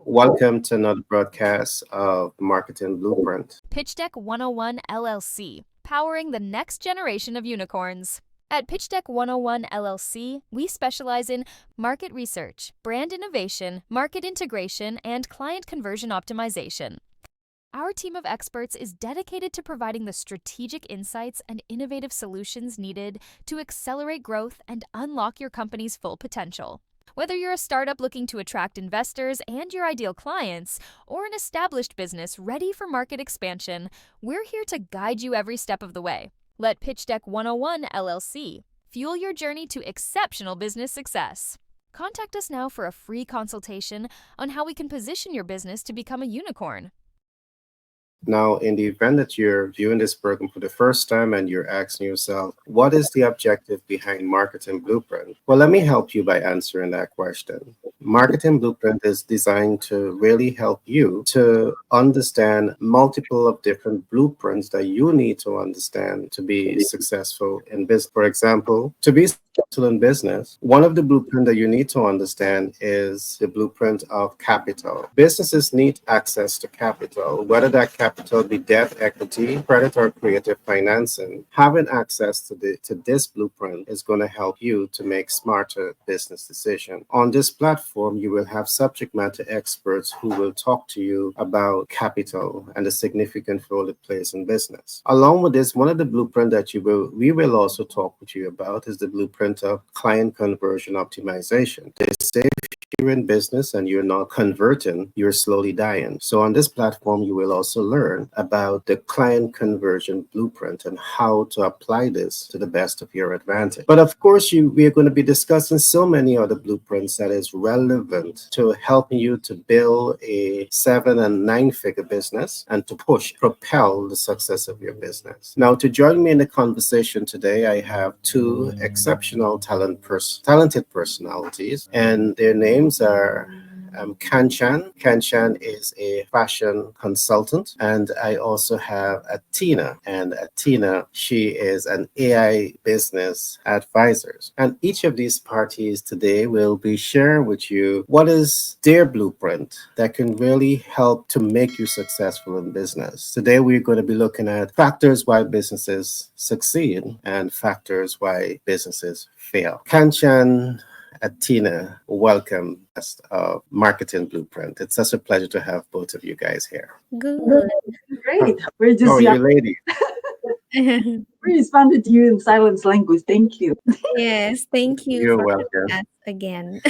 Welcome to another broadcast of Marketing Blueprint. Pitch Deck 101 LLC, powering the next generation of unicorns. At Pitch Deck 101 LLC, we specialize in market research, brand innovation, market integration, and client conversion optimization. Our team of experts is dedicated to providing the strategic insights and innovative solutions needed to accelerate growth and unlock your company's full potential. Whether you're a startup looking to attract investors and your ideal clients, or an established business ready for market expansion, we're here to guide you every step of the way. Let Pitch Deck 101 LLC fuel your journey to exceptional business success. Contact us now for a free consultation on how we can position your business to become a unicorn. Now, in the event that you're viewing this program for the first time and you're asking yourself, what is the objective behind Marketing Blueprint? Well, let me help you by answering that question. Marketing Blueprint is designed to really help you to understand multiple of different blueprints that you need to understand to be successful in business. For example, to be successful in business, one of the blueprints that you need to understand is the blueprint of capital. Businesses need access to capital, whether that capital be debt, equity, credit, or creative financing. Having access to this blueprint is going to help you to make smarter business decisions. On this platform, you will have subject matter experts who will talk to you about capital and the significant role it plays in business. Along with this, one of the blueprints that we will also talk with you about is the blueprint of client conversion optimization. They say if you're in business and you're not converting, you're slowly dying. So on this platform, you will also learn about the client conversion blueprint and how to apply this to the best of your advantage. But of course, we are going to be discussing so many other blueprints that is relevant to helping you to build a 7- and 9-figure business and to propel the success of your business. Now, to join me in the conversation today, I have two exceptional talented personalities, and their names are Kanchan. Kanchan is a fashion consultant, and I also have Atina. And Atina, she is an AI business advisor. And each of these parties today will be sharing with you what is their blueprint that can really help to make you successful in business. Today, we're going to be looking at factors why businesses succeed and factors why businesses fail. Kanchan, Atina, welcome to Marketing Blueprint. It's such a pleasure to have both of you guys here. Good. Great. We're just How are you, ladies? we responded to you in silence language. Thank you. Yes, thank you You're for welcome. having us again.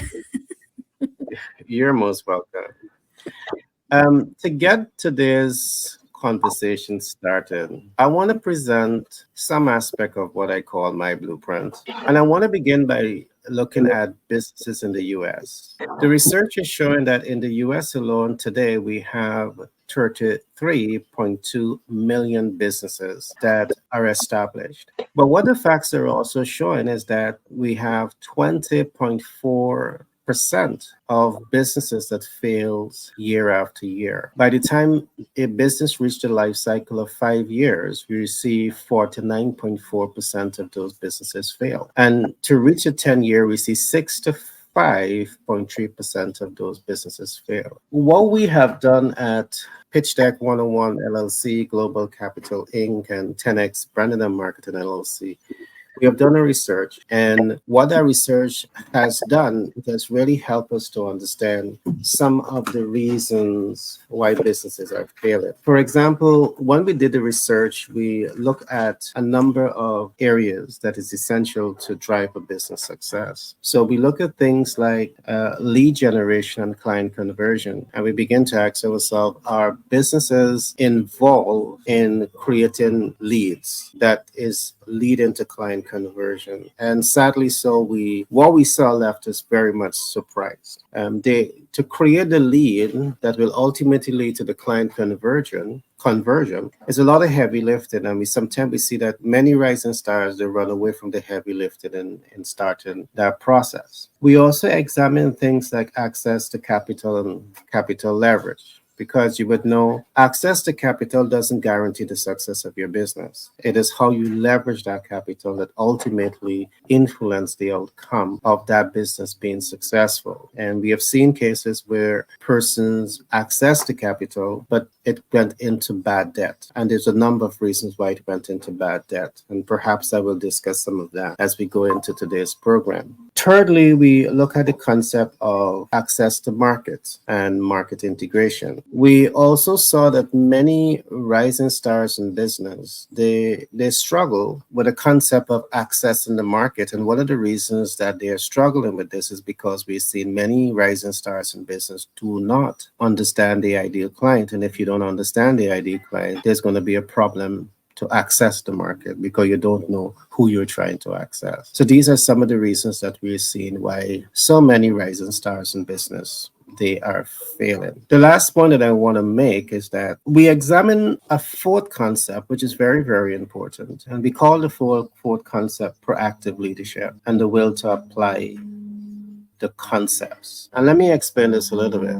You're most welcome. To get today's conversation started, I want to present some aspect of what I call my blueprint. And I want to begin by looking at businesses in the US. The research is showing that in the US alone today, we have 33.2 million businesses that are established. But what the facts are also showing is that we have 20.4% of businesses that fails year after year. By the time a business reached a life cycle of 5 years, we see 49.4% of those businesses fail. And to reach a 10-year, we see 65.3% of those businesses fail. What we have done at Pitch Deck 101 LLC, Global Capital Inc., and 10X Branding and Marketing LLC, we have done a research, and what that research has done, it has really helped us to understand some of the reasons why businesses are failing. For example, when we did the research, we looked at a number of areas that is essential to drive a business success. So we look at things like lead generation and client conversion, and we begin to ask ourselves, are businesses involved in creating leads that is leading to client conversion? And sadly, what we saw left us very much surprised. To create the lead that will ultimately lead to the client conversion is a lot of heavy lifting, and sometimes we see that many rising stars, they run away from the heavy lifting in starting that process. We also examine things like access to capital and capital leverage. because you would know access to capital doesn't guarantee the success of your business. It is how you leverage that capital that ultimately influence the outcome of that business being successful. And we have seen cases where persons access the capital, but it went into bad debt. And there's a number of reasons why it went into bad debt. And perhaps I will discuss some of that as we go into today's program. Thirdly, we look at the concept of access to markets and market integration. We also saw that many rising stars in business, they struggle with the concept of accessing the market. And one of the reasons that they are struggling with this is because we've seen many rising stars in business do not understand the ideal client. And if you don't understand the ideal client, there's going to be a problem to access the market because you don't know who you're trying to access. So these are some of the reasons that we're seeing why so many rising stars in business, they are failing. The last point that I want to make is that we examine a fourth concept, which is very, very important. And we call the fourth concept proactive leadership and the will to apply the concepts. And let me explain this a little bit.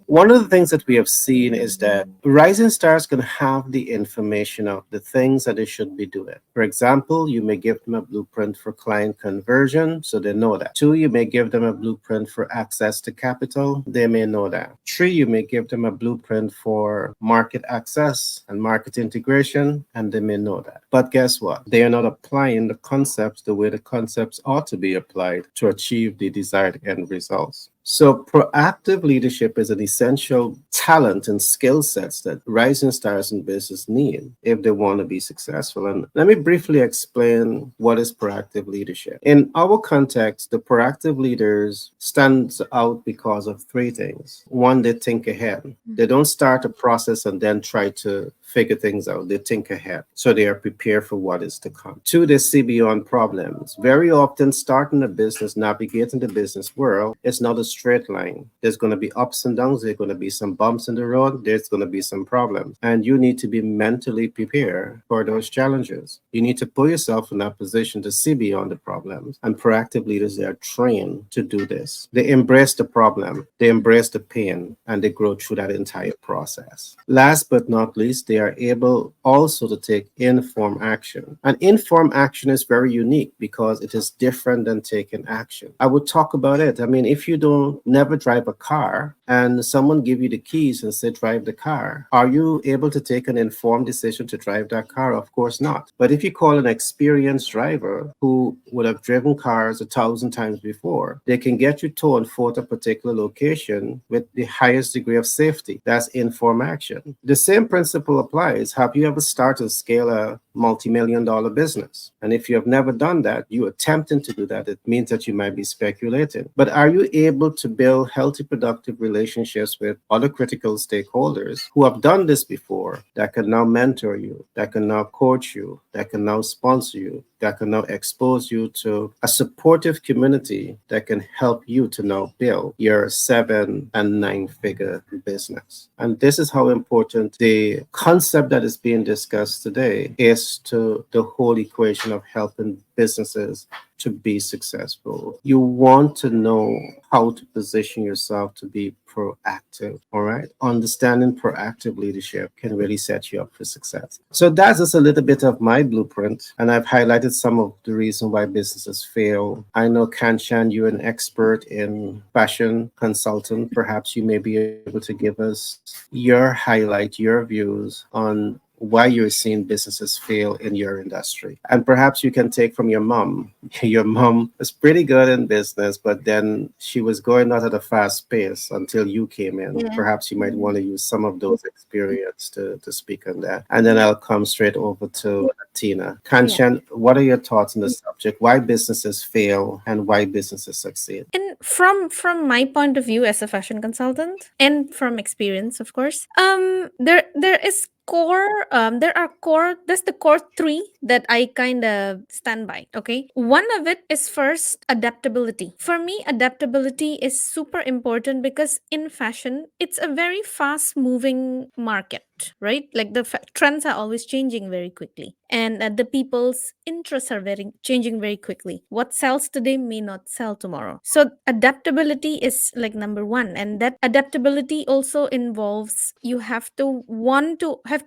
One of the things that we have seen is that rising stars can have the information of the things that they should be doing. For example, you may give them a blueprint for client conversion, so they know that. Two, you may give them a blueprint for access to capital, they may know that. Three, you may give them a blueprint for market access and market integration, and they may know that. But guess what? They are not applying the concepts the way the concepts ought to be applied to achieve the desired end results. So proactive leadership is an essential talent and skill sets that rising stars in business need if they want to be successful. And let me briefly explain what is proactive leadership. In our context, the proactive leaders stands out because of three things. One, they think ahead. They don't start a process and then try to figure things out. They think ahead. So they are prepared for what is to come. Two, they see beyond problems. Very often starting a business, navigating the business world, is not a straight line. There's going to be ups and downs. There's going to be some bumps in the road. There's going to be some problems. And you need to be mentally prepared for those challenges. You need to put yourself in that position to see beyond the problems. And proactive leaders, they are trained to do this. They embrace the problem. They embrace the pain, and they grow through that entire process. Last but not least, they are able also to take informed action. And informed action is very unique because it is different than taking action. I would talk about it. I mean, if you don't never drive a car and someone give you the keys and say drive the car, are you able to take an informed decision to drive that car? Of course not. But if you call an experienced driver who would have driven cars 1,000 times before, they can get you to and for a particular location with the highest degree of safety. That's informed action. The same principle applies. Have you ever started to scale a multi-million-dollar business? And if you have never done that, you attempting to do that, it means that you might be speculating. But are you able to build healthy, productive relationships with other critical stakeholders who have done this before, that can now mentor you, that can now coach you, that can now sponsor you, that can now expose you to a supportive community that can help you to now build your 7 and 9 figure business? And this is how important the concept that is being discussed today is to the whole equation of helping businesses to be successful. You want to know how to position yourself to be proactive, all right? Understanding proactive leadership can really set you up for success. So that's just a little bit of my blueprint, and I've highlighted some of the reasons why businesses fail. I know, Kanchan, you're an expert in fashion consultant. Perhaps you may be able to give us your highlight, your views on why you're seeing businesses fail in your industry. And perhaps you can take from your mom. Your mom was pretty good in business, but then she was going out at a fast pace until you came in. Yeah. Perhaps you might want to use some of those experience to speak on that. And then I'll come straight over to Tina. Kanchan, what are your thoughts on the subject? Why businesses fail and why businesses succeed? And from my point of view as a fashion consultant and from experience, of course, there is there's the core three that I kind of stand by. Okay, one of it is first adaptability. For me, adaptability is super important because in fashion it's a very fast moving market, right? Like the trends are always changing very quickly, and the people's interests are very changing very quickly. What sells today may not sell tomorrow, so adaptability is like number one. And that adaptability also involves you have to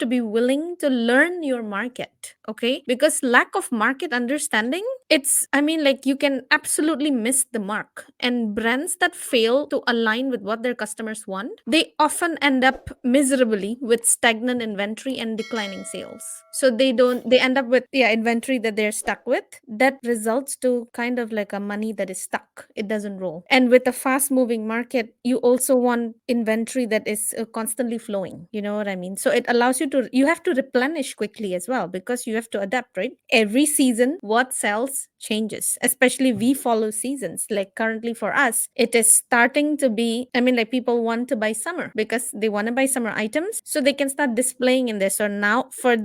be willing to learn your market. Okay, because lack of market understanding, it's, I mean, like, you can absolutely miss the mark. And brands that fail to align with what their customers want, they often end up miserably with stagnant inventory and declining sales. So they end up with, yeah, inventory that they're stuck with, that results to kind of like a money that is stuck, it doesn't roll. And with a fast moving market, you also want inventory that is constantly flowing, you know what I mean? So it allows you have to replenish quickly as well, because you have to adapt, right? Every season what sells changes, especially we follow seasons. Like currently for us, it is starting to be, I mean, like, people want to buy summer because they want to buy summer items so they can start displaying in there. So now for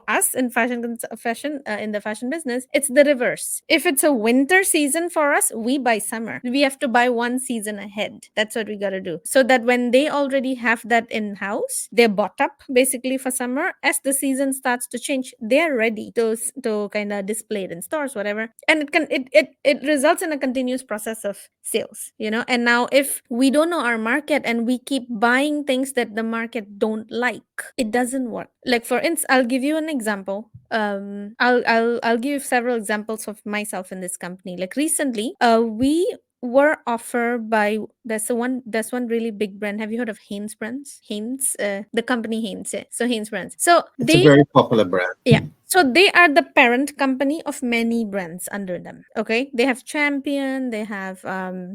us in in the fashion business, it's the reverse. If it's a winter season for us, we buy summer. We have to buy one season ahead. That's what we got to do, so that when they already have that in house, they're bought up basically for summer. As the season starts to change, they're ready to kind of display it in stores, whatever. And it results in a continuous process of sales, you know. And now if we don't know our market and we keep buying things that the market don't like, it doesn't work. Like, for instance, I'll give you an example. I'll give several examples of myself in this company. Like recently, we were offered by, there's one really big brand. Have you heard of Hanes brands? Hanes, the company Hanes. Yeah. So Hanes brands. So It's a they, very popular brand. yeah. So they are the parent company of many brands under them. Okay, they have Champion, they have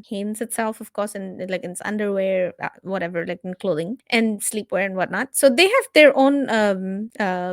Hanes itself, of course, and like in underwear, whatever, like in clothing and sleepwear and whatnot. So they have their own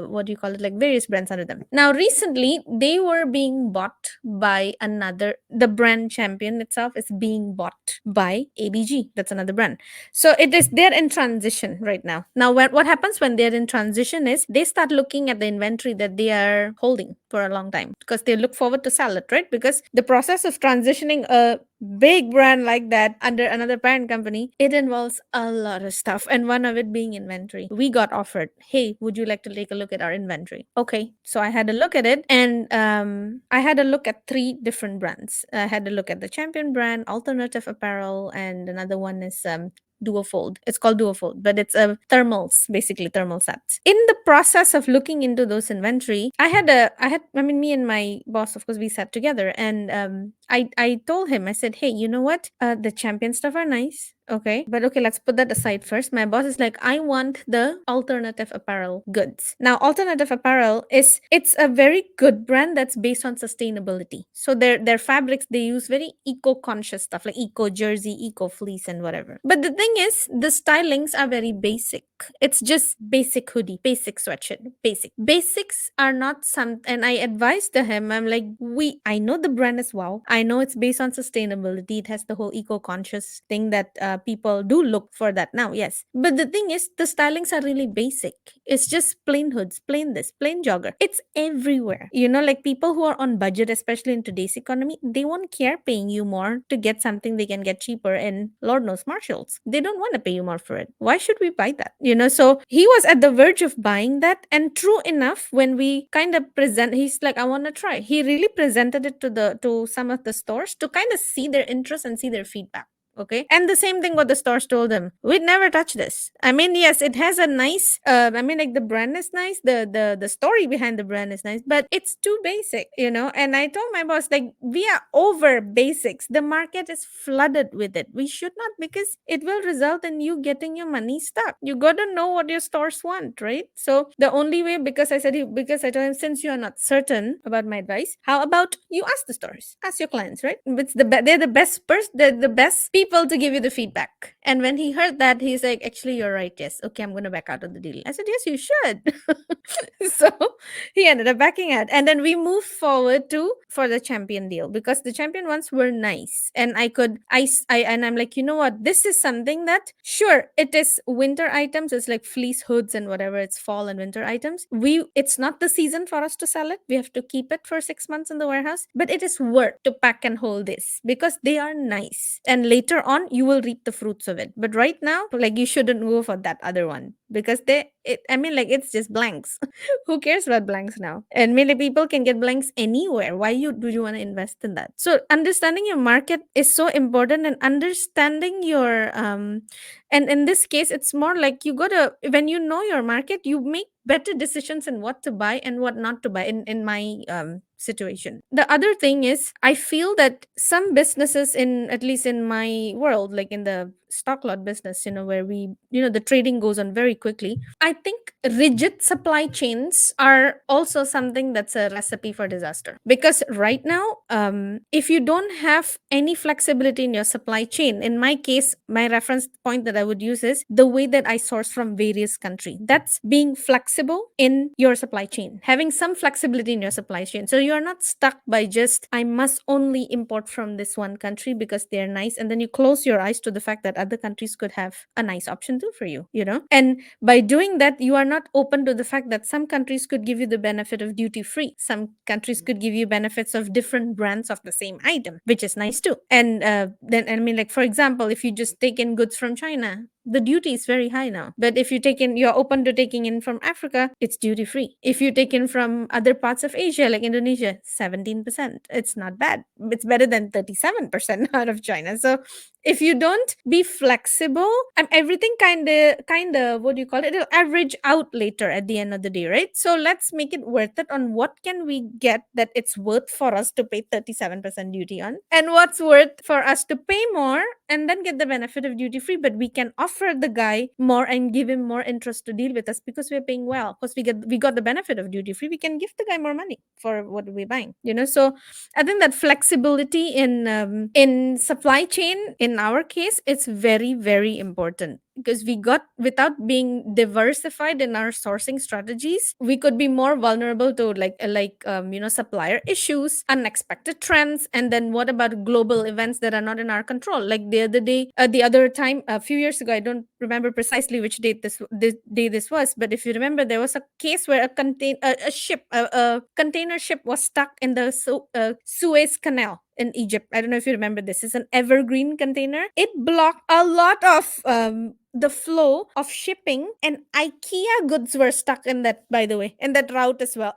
what do you call it, like various brands under them. Now recently, they were being bought by another. The brand Champion itself is being bought by ABG. That's another brand. So they're in transition right now. Now what happens when they're in transition is they start looking at the inventory that they are holding for a long time, because they look forward to sell it, right? Because the process of transitioning a big brand like that under another parent company, it involves a lot of stuff, and one of it being inventory. We got offered, hey, would you like to take a look at our inventory? Okay, so I had a look at it, and I had a look at three different brands. I had a look at the Champion brand, Alternative Apparel, and another one is Duofold. It's called Duofold, but it's a thermals, basically thermal sets. In the process of looking into those inventory, I mean, me and my boss, of course, we sat together, and I told him, I said, hey, you know what? The Champion stuff are nice. Okay, but okay, let's put that aside first. My boss is like, I want the Alternative Apparel goods. Now, Alternative Apparel it's a very good brand that's based on sustainability. So their fabrics, they use very eco-conscious stuff like eco jersey, eco fleece, and whatever. But the thing is, the stylings are very basic. It's just basic hoodie, basic sweatshirt, basics are not some. And I advised to him, I'm like, I know the brand is wow, I know it's based on sustainability, it has the whole eco-conscious thing that people do look for that now, yes. But the thing is, the stylings are really basic. It's just plain hoods, plain this, plain jogger. It's everywhere, you know. Like, people who are on budget, especially in today's economy, they won't care paying you more to get something they can get cheaper in, Lord knows, Marshalls. They don't want to pay you more for it. Why should we buy that, you know? So he was at the verge of buying that, and true enough, when we kind of he's like, I want to try. He really presented it to some of the stores to kind of see their interest and see their feedback. Okay, and the same thing what the stores told them, we'd never touch this. I mean, yes, it has a nice I mean, like, the brand is nice, the story behind the brand is nice, but it's too basic, you know. And I told my boss, like, we are over basics. The market is flooded with it. We should not, because it will result in you getting your money stuck. You got to know what your stores want, right? So the only way, because I told him, since you are not certain about my advice, how about you ask the stores, ask your clients, right? They're the best person, they're the best people people to give you the feedback. And when he heard that, he's like, actually, you're right. Yes. Okay, I'm going to back out of the deal. I said, yes, you should. So he ended up backing out. And then we moved forward to for the champion deal because the champion ones were nice. And and I'm like, you know what? This is something that, sure, it is winter items. It's like fleece hoods and whatever. It's fall and winter items. It's not the season for us to sell it. We have to keep it for 6 months in the warehouse. But it is worth to pack and hold this because they are nice. And later on, you will reap the fruits of it. But right now, like you shouldn't go for that other one because it's just blanks. Who cares about blanks now? And many people can get blanks anywhere. Why do you want to invest in that? So understanding your market is so important, and understanding your and in this case, it's more like you gotta, when you know your market, you make better decisions in what to buy and what not to buy in my situation. The other thing is, I feel that some businesses, in at least in my world, like in the stock lot business, where the trading goes on very quickly, I think rigid supply chains are also something that's a recipe for disaster. Because right now, if you don't have any flexibility in your supply chain, in my case, my reference point that I would use is the way that I source from various countries. That's being flexible in your supply chain, having some flexibility in your supply chain. So you're not stuck by just, I must only import from this one country because they're nice. And then you close your eyes to the fact that other countries could have a nice option too for you, And by doing that, you are not open to the fact that some countries could give you the benefit of duty free. Some countries could give you benefits of different brands of the same item, which is nice too. And then, like, for example, if you just take in goods from China, the duty is very high now. But if you're open to taking in from Africa, it's duty free. If you take in from other parts of Asia, like Indonesia, 17%. It's not bad. It's better than 37% out of China. So if you don't be flexible, everything kind of what do you call it, it'll average out later at the end of the day, right? So let's make it worth it on what can we get that it's worth for us to pay 37% duty on, and what's worth for us to pay more and then get the benefit of duty free, but we can offer the guy more and give him more interest to deal with us because we're paying well, because we got the benefit of duty free. We can give the guy more money for what we're buying, so I think that flexibility in supply chain, in our case, it's very, very important, because without being diversified in our sourcing strategies, we could be more vulnerable to supplier issues, unexpected trends, and then what about global events that are not in our control? Like the other time, a few years ago, I don't remember precisely which date this day this was, but if you remember, there was a case where a container ship was stuck in the Suez Canal in Egypt. I don't know if you remember this. It's an evergreen container. It blocked a lot of the flow of shipping, and IKEA goods were stuck in that, by the way, in that route as well.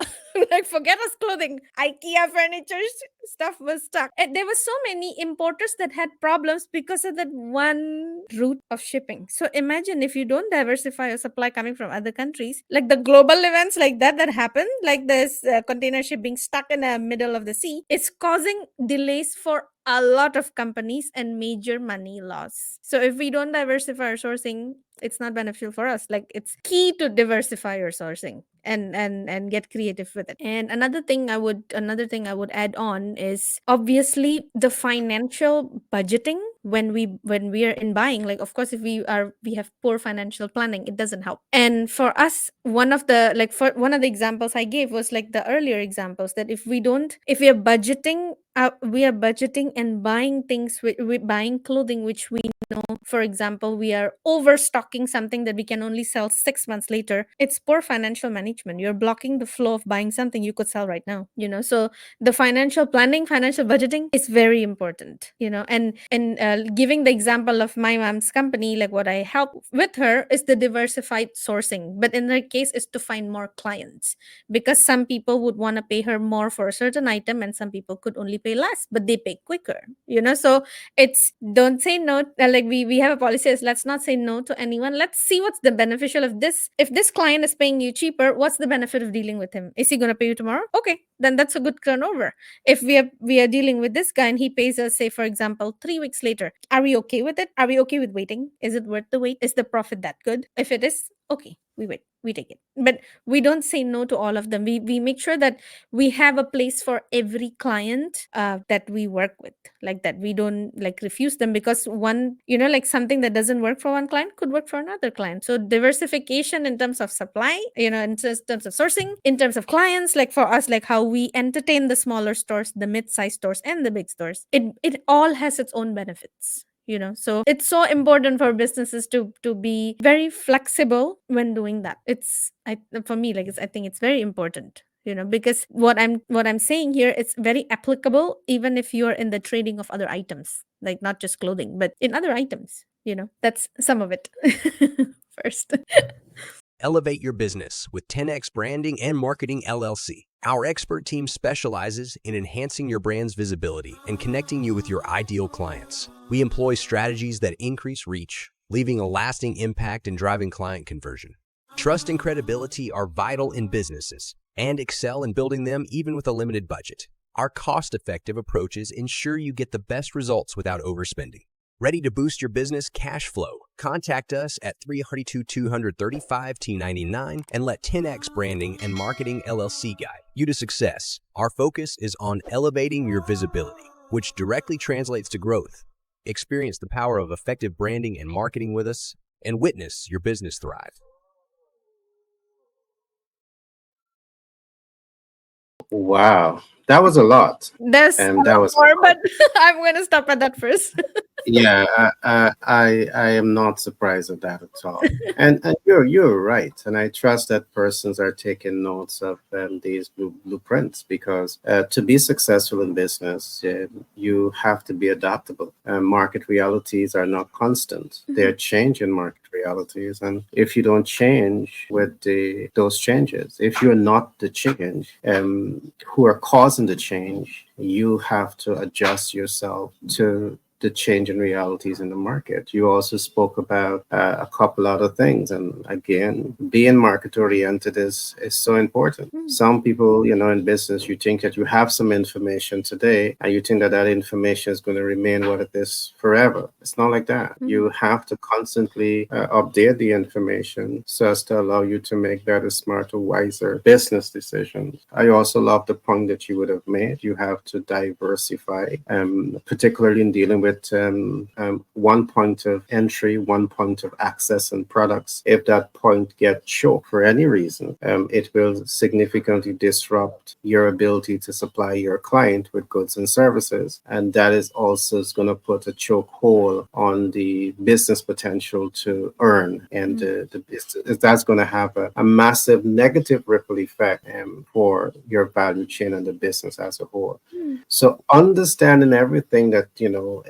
Like, forget us clothing, IKEA furniture stuff was stuck. And there were so many importers that had problems because of that one route of shipping. So imagine if you don't diversify your supply coming from other countries, like the global events like that happen, like this container ship being stuck in the middle of the sea, it's causing delays for a lot of companies and major money loss. So if we don't diversify our sourcing, it's not beneficial for us. Like, it's key to diversify your sourcing and get creative with it. And another thing I would add on is, obviously, the financial budgeting when we are in buying. Like, of course, if we have poor financial planning, it doesn't help. And for us, one of the examples I gave was like the earlier examples, that if we are budgeting, we are budgeting and buying things, we buying clothing which we know, for example, we are overstocking something that we can only sell 6 months later. It's poor financial management. You're blocking the flow of buying something you could sell right now. So the financial planning, financial budgeting is very important. And giving the example of my mom's company, like what I help with her is the diversified sourcing, but in her case is to find more clients, because some people would want to pay her more for a certain item and some people could only pay less, but they pay quicker. So it's, don't say no. Like, we have a policy is, let's not say no to anyone. Let's see what's the beneficial of this. If this client is paying you cheaper, what's the benefit of dealing with him? Is he going to pay you tomorrow? Okay, then that's a good turnover. If we are dealing with this guy and he pays us, say, for example, 3 weeks later, are we okay with it? Are we okay with waiting? Is it worth the wait? Is the profit that good? If it is, okay, we wait, we take it. But we don't say no to all of them. We make sure that we have a place for every client that we work with, like that we don't like refuse them, because one, like something that doesn't work for one client could work for another client. So diversification in terms of supply, in terms of sourcing, in terms of clients, like for us, like how we entertain the smaller stores, the mid-sized stores, and the big stores, it all has its own benefits. So it's so important for businesses to be very flexible when doing that. For me, like, I think it's very important, because what I'm saying here, it's very applicable even if you're in the trading of other items, like not just clothing, but in other items. That's some of it. First. Elevate your business with 10x Branding and Marketing LLC. Our expert team specializes in enhancing your brand's visibility and connecting you with your ideal clients. We employ strategies that increase reach, leaving a lasting impact and driving client conversion. Trust and credibility are vital in businesses, and excel in building them even with a limited budget. Our cost-effective approaches ensure you get the best results without overspending. Ready to boost your business cash flow? Contact us at 332-235-T99 and let 10x Branding and Marketing LLC guide you to success. Our focus is on elevating your visibility, which directly translates to growth. Experience the power of effective branding and marketing with us and witness your business thrive. Wow, that was a lot. There's a And that lot was more, but I'm going to stop at that first. yeah, I am not surprised at that at all. And you're right, and I trust that persons are taking notes of these blueprints, because to be successful in business, you have to be adaptable. Market realities are not constant; they're changing market realities, and if you don't change with those changes, if you're not the change, who are causing the change, you have to adjust yourself to the change in realities in the market. You also spoke about a couple other things, and again, being market oriented is so important. Some people, in business, you think that you have some information today, and you think that that information is going to remain what it is forever. It's not like that. You have to constantly update the information so as to allow you to make better, smarter, wiser business decisions. I also love the point that you would have made. You have to diversify, particularly in dealing with one point of entry, one point of access and products. If that point gets choked for any reason, it will significantly disrupt your ability to supply your client with goods and services. And that is also going to put a choke hole on the business potential to earn. And the business, that's going to have a massive negative ripple effect for your value chain and the business as a whole. So understanding everything that,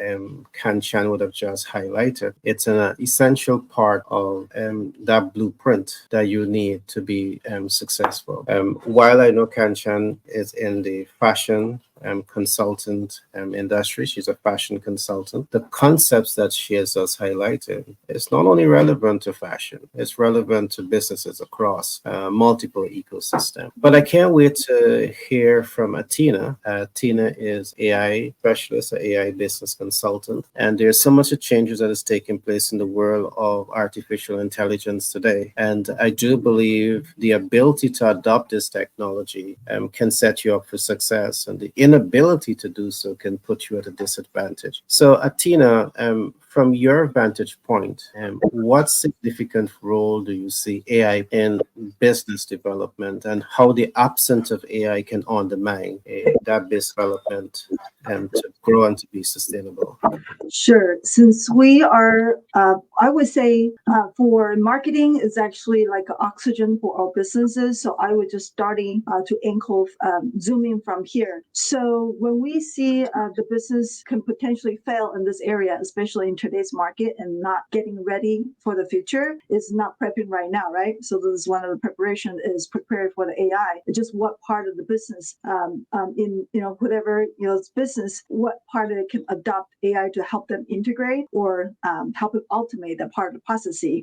Kanchan would have just highlighted, it's an essential part of that blueprint that you need to be successful. While I know Kanchan is in the fashion consultant industry, she's a fashion consultant, the concepts that she has just highlighted is not only relevant to fashion, it's relevant to businesses across multiple ecosystems. But I can't wait to hear from Atina. Tina is AI specialist, an AI business consultant, and there's so much of changes that is taking place in the world of artificial intelligence today. And I do believe the ability to adopt this technology can set you up for success, and the inability to do so can put you at a disadvantage. So, Atina, from your vantage point, what significant role do you see AI in business development, and how the absence of AI can undermine that business development to grow and to be sustainable? Sure. Since we are, I would say for marketing, it's actually like oxygen for our businesses. So I would just starting to zoom in from here. So when we see the business can potentially fail in this area, especially in today's market, and not getting ready for the future, is not prepping right now, right? So this is one of the preparation is prepared for the AI. Just what part of the business in whatever business, what part of it can adopt AI to help them integrate or help it automate that part of the processing.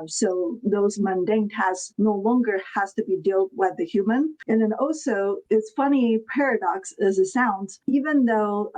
So those mundane tasks no longer has to be dealt with the human. And then also, it's funny paradox as it sounds, even though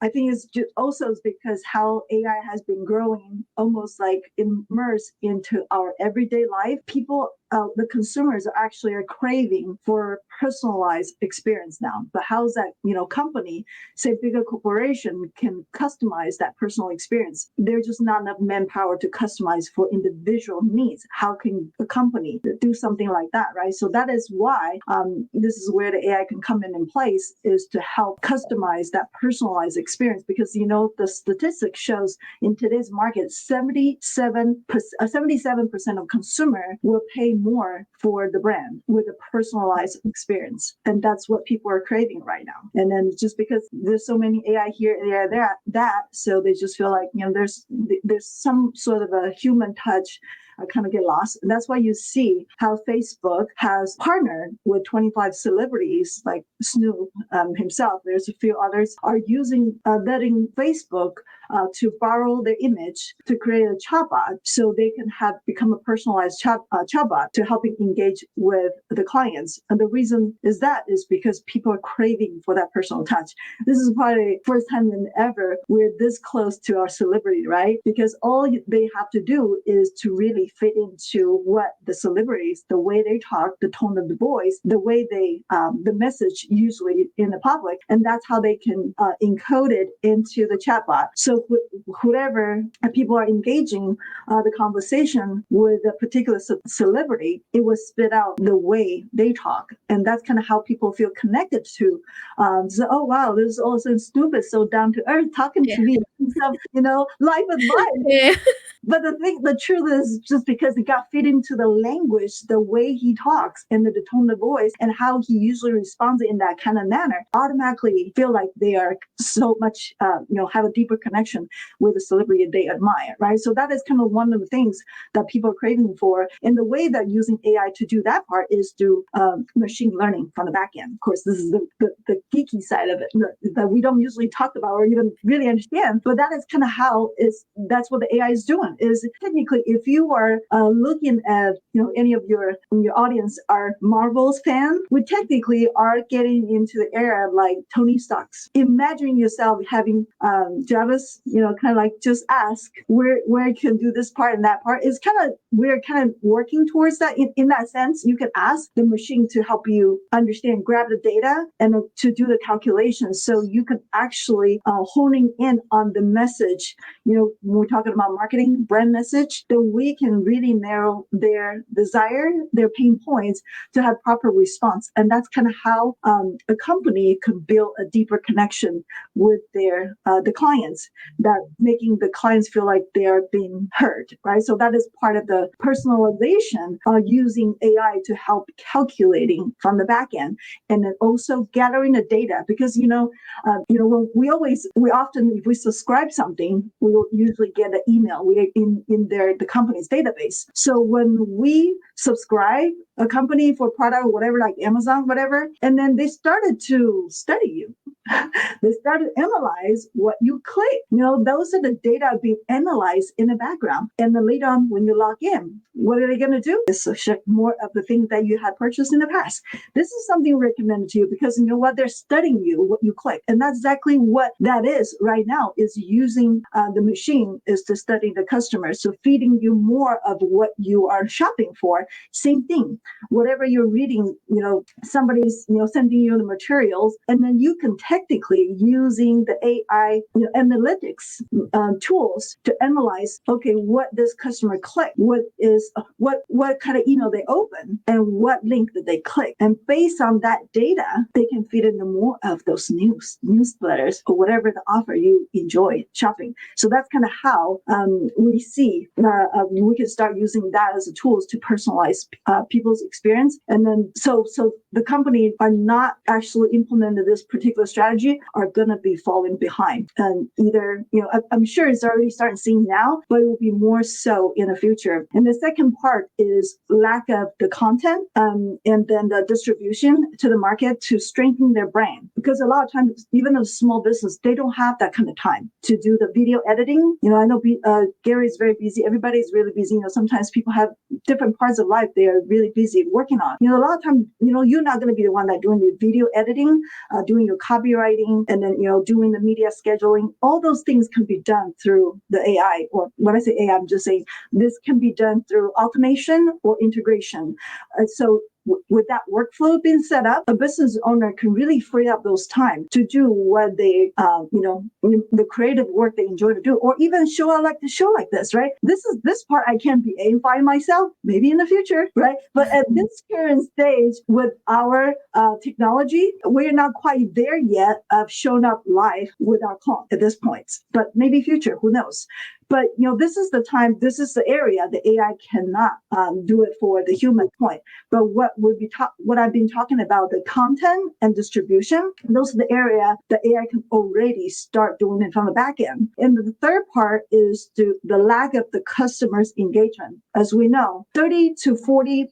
I think it's just also because how AI AI has been growing almost like immersed into our everyday life, people, the consumers are craving for personalized experience now. But how's that, company, say bigger corporation, can customize that personal experience? There's just not enough manpower to customize for individual needs. How can a company do something like that, right? So that is why this is where the AI can come in place, is to help customize that personalized experience. Because the statistic shows in today's market, 77% of consumer will pay more for the brand with a personalized experience, and that's what people are craving right now. And then just because there's so many AI here, AI there, so they just feel like there's some sort of a human touch. I kind of get lost. And that's why you see how Facebook has partnered with 25 celebrities like Snoop himself. There's a few others are letting Facebook to borrow their image to create a chatbot, so they can become a personalized chatbot to helping engage with the clients. And the reason is because people are craving for that personal touch. This is probably the first time ever we're this close to our celebrity, right? Because all they have to do is to really fit into what the celebrities, the way they talk, the tone of the voice, the way they, the message usually in the public, and that's how they can encode it into the chatbot. So whoever people are engaging the conversation with a particular celebrity, it will spit out the way they talk, and that's kind of how people feel connected to. So, oh wow, this is also stupid, so down to earth, talking to me, some life advice. Yeah. But the truth is, just because it got fit into the language, the way he talks, and the tone of voice, and how he usually responds in that kind of manner, automatically feel like they are so much, have a deeper connection with the celebrity they admire, right? So that is kind of one of the things that people are craving for. And the way that using AI to do that part is through machine learning from the back end. Of course, this is the geeky side of it that we don't usually talk about or even really understand. But that is kind of that's what the AI is doing. Is technically, if you are looking at any of your audience are Marvel's fan, we technically are getting into the era like Tony Stark's. Imagine yourself having Jarvis, kind of like just ask where I can do this part and that part. Is we're kind of working towards that in that sense. You can ask the machine to help you understand, grab the data, and to do the calculations, so you can actually honing in on the message. When we're talking about marketing, brand message, then we can really narrow their desire, their pain points, to have proper response. And that's kind of how a company could build a deeper connection with the clients, that making the clients feel like they are being heard, right? So that is part of the personalization using AI to help calculating from the back end, and then also gathering the data. Because when we often, if we subscribe something, we will usually get an email in the company's database. So when we subscribe a company for product or whatever, like Amazon, whatever, and then they started to study you. They started to analyze what you click. Those are the data being analyzed in the background. And then later on, when you log in, what are they going to do? Is check more of the things that you had purchased in the past. This is something recommended to you, because you know what? They're studying you, what you click. And that's exactly what that is right now, is using the machine is to study the customer. So feeding you more of what you are shopping for. Same thing. Whatever you're reading, somebody's, sending you the materials, and then you can technically using the AI analytics tools to analyze, okay, what this customer click, what kind of email they open, and what link did they click. And based on that data, they can feed into more of those newsletters or whatever the offer you enjoy shopping. So that's kind of how we see we can start using that as a tools to personalize people's experience. And then so the company are not actually implemented this particular strategy are going to be falling behind. And either, I'm sure it's already starting seeing now, but it will be more so in the future. And the second part is lack of the content and then the distribution to the market to strengthen their brand. Because a lot of times, even a small business, they don't have that kind of time to do the video editing. I know Gary is very busy. Everybody's really busy. Sometimes people have different parts of life they are really busy working on. A lot of times, you're not going to be the one that doing the video editing, doing your copy copywriting, and then, doing the media scheduling. All those things can be done through the AI. Or when I say AI, I'm just saying this can be done through automation or integration. So with that workflow being set up, a business owner can really free up those time to do what they, the creative work they enjoy to do, or even show I like to show like this, right? This part I can't be AI myself, maybe in the future, right? But at this current stage with our technology, we're not quite there yet of showing up live with our clone at this point. But maybe future, who knows? But this is the time, this is the area the AI cannot do it for the human point. But what I've been talking about, the content and distribution, those are the area the AI can already start doing it from the back end. And the third part is the lack of the customer's engagement. As we know, 30 to 40%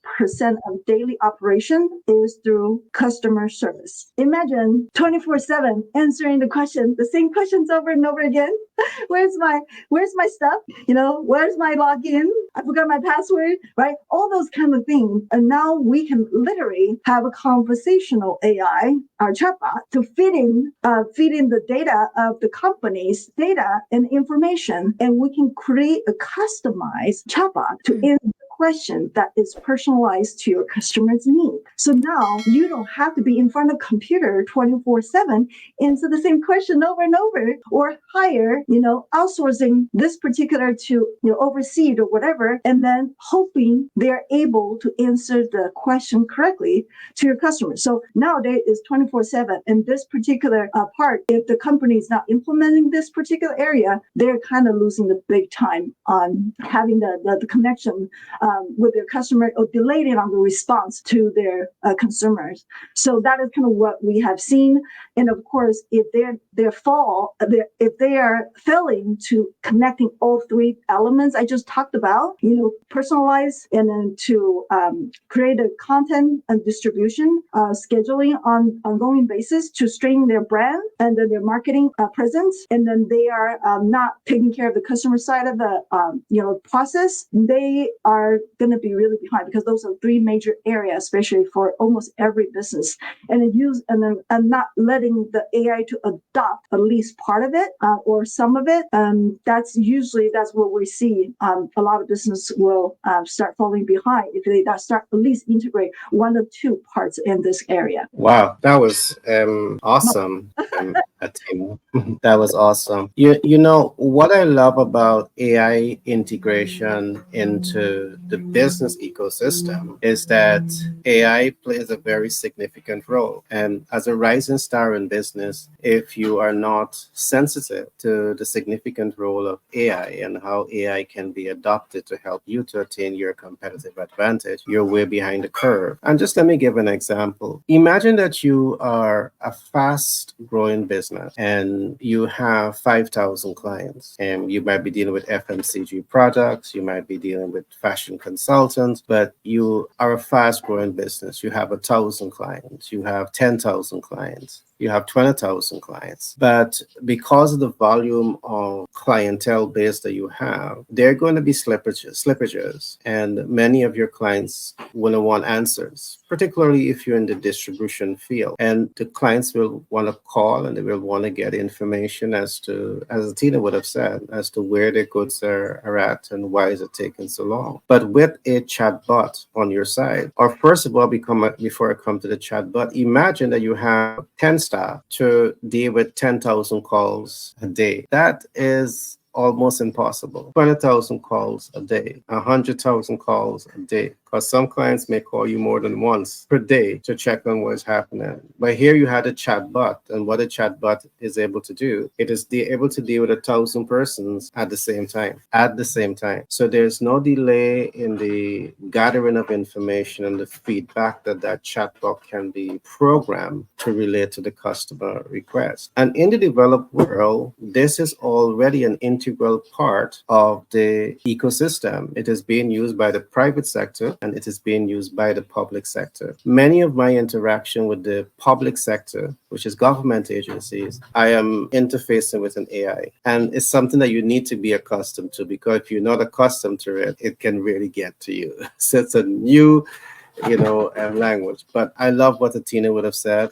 of daily operation is through customer service. Imagine 24/7 answering the same questions over and over again. Where's my stuff? Where's my login? I forgot my password, right? All those kind of things. And now we can literally have a conversational AI, our chatbot, to feed in the data of the company's data and information. And we can create a customized chatbot to answer question that is personalized to your customer's need. So now you don't have to be in front of computer 24/7, answer the same question over and over, or hire, outsourcing this particular to, oversee it or whatever, and then hoping they're able to answer the question correctly to your customer. So nowadays it's 24/7. And this particular part, if the company is not implementing this particular area, they're kind of losing the big time on having the connection with their customer, or delaying on the response to their consumers. So that is kind of what we have seen. And of course, if they are failing to connecting all three elements I just talked about, personalize, and then to create a content and distribution, scheduling on ongoing basis to strengthen their brand and then their marketing presence, and then they are not taking care of the customer side of the process, they are going to be really behind, because those are three major areas, especially for almost every business. And not letting the AI to adopt at least part of it or some of it. That's what we see. A lot of business will start falling behind if they start at least integrate one or two parts in this area. Wow, that was awesome, Atima. That was awesome. You know what I love about AI integration into the business ecosystem is that AI plays a very significant role. And as a rising star in business, if you are not sensitive to the significant role of AI and how AI can be adopted to help you to attain your competitive advantage, you're way behind the curve. And just let me give an example. Imagine that you are a fast growing business and you have 5,000 clients, and you might be dealing with FMCG products, you might be dealing with fashion consultants, but you are a fast growing business. You have 1,000 clients, you have 10,000 clients, you have 20,000 clients. But because of the volume of clientele base that you have, there are going to be slippages, and many of your clients will want answers, particularly if you're in the distribution field. And the clients will want to call and they will want to get information as Tina would have said, as to where their goods are at and why is it taking so long. But with a chatbot on your side, or first of all, before I come to the chatbot, imagine that you have 10 staff to deal with 10,000 calls a day. That is almost impossible. 20,000 calls a day, 100,000 calls a day. Because some clients may call you more than once per day to check on what's happening. But here you had a chatbot, and what a chatbot is able to do, it is able to deal with 1,000 persons at the same time. So there's no delay in the gathering of information and the feedback that chatbot can be programmed to relate to the customer request. And in the developed world, this is already an integral part of the ecosystem. It is being used by the private sector, and it is being used by the public sector. Many of my interaction with the public sector, which is government agencies, I am interfacing with an AI. And it's something that you need to be accustomed to, because if you're not accustomed to it, it can really get to you. So it's a new language. But I love what Atina would have said.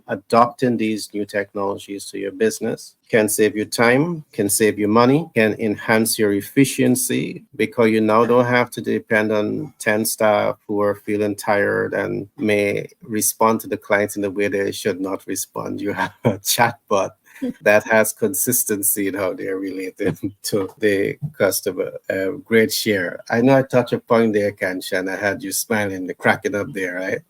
Adopting these new technologies to your business can save you time, can save you money, can enhance your efficiency because you now don't have to depend on 10 staff who are feeling tired and may respond to the clients in the way they should not respond. You have a chatbot that has consistency in how they're related to the customer. Great share. I know I touched a point there, Kanshan. I had you smiling, cracking up there, right?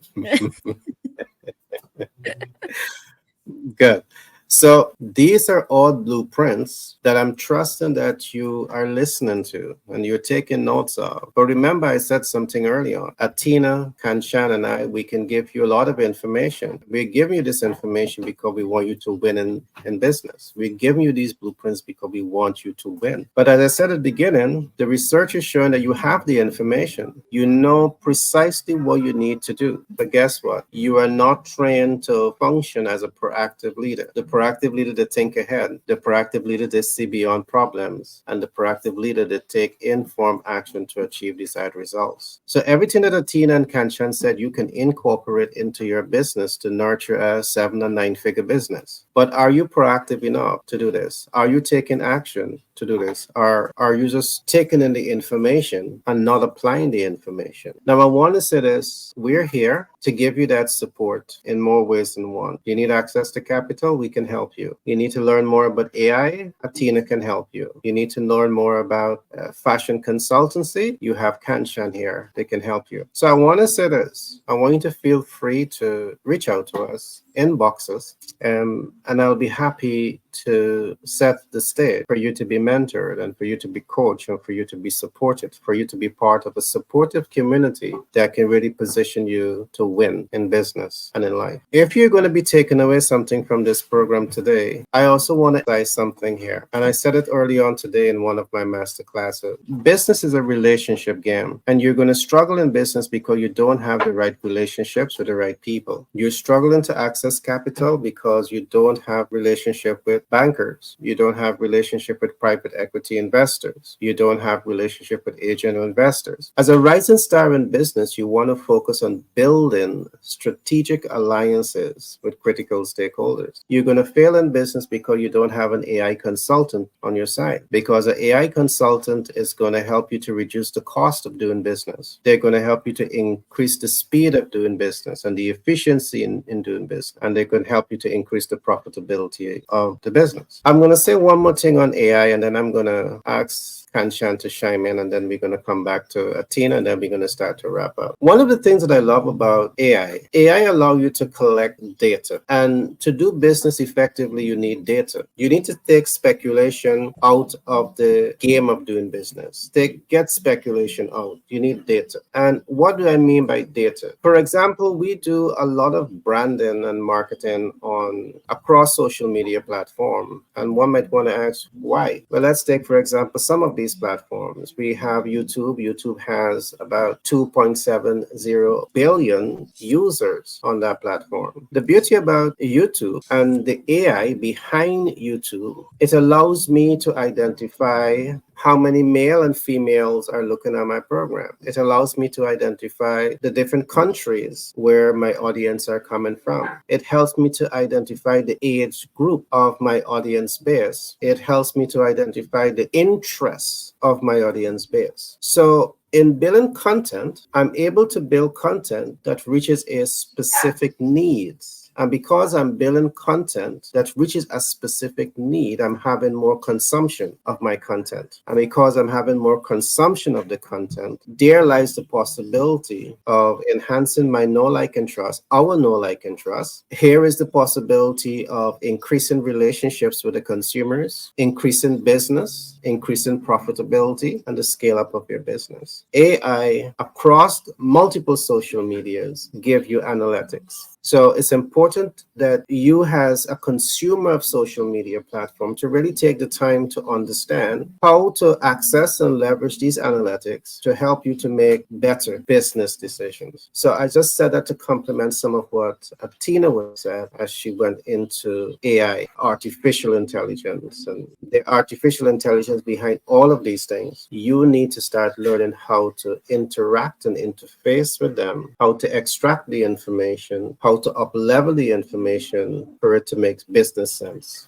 Good. So these are all blueprints that I'm trusting that you are listening to and you're taking notes of. But remember, I said something earlier. Atina, Kanshan, and I, we can give you a lot of information. We're giving you this information because we want you to win in business. We're giving you these blueprints because we want you to win. But as I said at the beginning, the research is showing that you have the information. You know precisely what you need to do. But guess what? You are not trained to function as a proactive leader. The proactive leader that think ahead, the proactive leader that see beyond problems, and the proactive leader that take informed action to achieve desired results. So everything that Atina and Kanchan said, you can incorporate into your business to nurture a 7 and 9 figure business. But are you proactive enough to do this? Are you taking action to do this? Or are you just taking in the information and not applying the information? Now, I want to say this. We're here to give you that support in more ways than one. You need access to capital? We can help you. You need to learn more about AI? Atina can help you. You need to learn more about fashion consultancy? You have Kanchan here. They can help you. So I want to say this. I want you to feel free to reach out to us, inbox us, and I'll be happy to set the stage for you to be mentored and for you to be coached and for you to be supported, for you to be part of a supportive community that can really position you to win in business and in life. If you're going to be taking away something from this program today, I also want to say something here. And I said it early on today in one of my master classes. Business is a relationship game, and you're going to struggle in business because you don't have the right relationships with the right people. You're struggling to access capital because you don't have relationship with bankers. You don't have relationship with private equity investors. You don't have relationship with angel investors. As a rising star in business, you want to focus on building strategic alliances with critical stakeholders. You're going to fail in business because you don't have an AI consultant on your side, because an AI consultant is going to help you to reduce the cost of doing business. They're going to help you to increase the speed of doing business and the efficiency in doing business, and they can help you to increase the profitability of the business. I'm going to say one more thing on AI, and then I'm going to ask Kanchan to chime in, and then we're going to come back to Atina, and then we're going to start to wrap up. One of the things that I love about AI allow you to collect data, and to do business effectively, you need data. You need to take speculation out of the game of doing business. Get speculation out. You need data. And what do I mean by data? For example, we do a lot of branding and marketing on across social media platform, and one might want to ask why. Well, let's take, for example, some of these platforms. We have YouTube. YouTube has about 2.70 billion users on that platform. The beauty about YouTube and the AI behind YouTube, it allows me to identify how many male and females are looking at my program. It allows me to identify the different countries where my audience are coming from. It helps me to identify the age group of my audience base. It helps me to identify the interests of my audience base. So in building content, I'm able to build content that reaches a specific needs. And because I'm building content that reaches a specific need, I'm having more consumption of my content. And because I'm having more consumption of the content, there lies the possibility of enhancing my know, like, and trust, our know, like, and trust. Here is the possibility of increasing relationships with the consumers, increasing business, increasing profitability, and the scale up of your business. AI across multiple social medias give you analytics. So it's important that you, as a consumer of social media platform, to really take the time to understand how to access and leverage these analytics to help you to make better business decisions. So I just said that to complement some of what Tina would have said as she went into AI, artificial intelligence, and the artificial intelligence behind all of these things. You need to start learning how to interact and interface with them, how to extract the information, how to up level the information for it to make business sense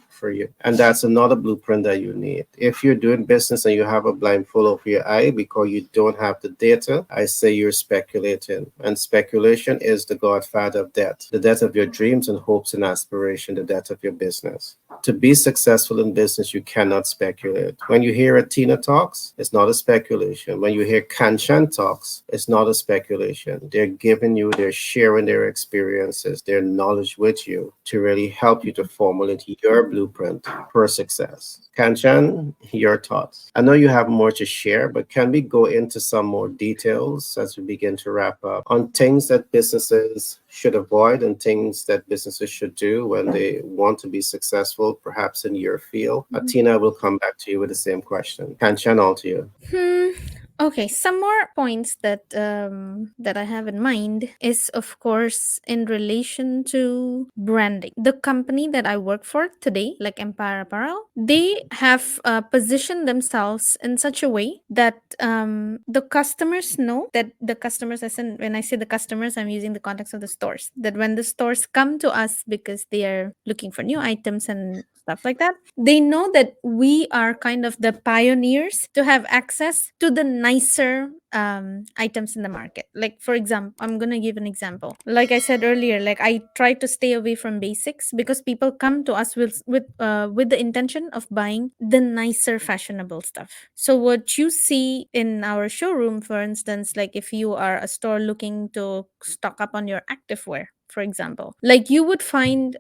for you. And that's another blueprint that you need. If you're doing business and you have a blindfold over your eye because you don't have the data, I say you're speculating. And speculation is the godfather of debt, the debt of your dreams and hopes and aspiration, the debt of your business. To be successful in business, you cannot speculate. When you hear a Tina talks, it's not a speculation. When you hear Kanchan talks, it's not a speculation. They're giving you, they're sharing their experiences, their knowledge with you to really help you to formulate your blueprint for success. Kanchan, your thoughts. I know you have more to share, but can we go into some more details as we begin to wrap up on things that businesses should avoid and things that businesses should do when they want to be successful, perhaps in your field? Tina will come back to you with the same question. Kanchan, all to you. Okay, some more points that I have in mind is, of course, in relation to branding. The company that I work for today, like Empire Apparel, they have positioned themselves in such a way that the customers know that the customers, as in when I say the customers, I'm using the context of the stores. That when the stores come to us because they are looking for new items and stuff like that, they know that we are kind of the pioneers to have access to the nicer items in the market. Like, for example, I'm gonna give an example. Like I said earlier, like I try to stay away from basics because people come to us with the intention of buying the nicer fashionable stuff. So what you see in our showroom, for instance, like if you are a store looking to stock up on your activewear, for example, like you would find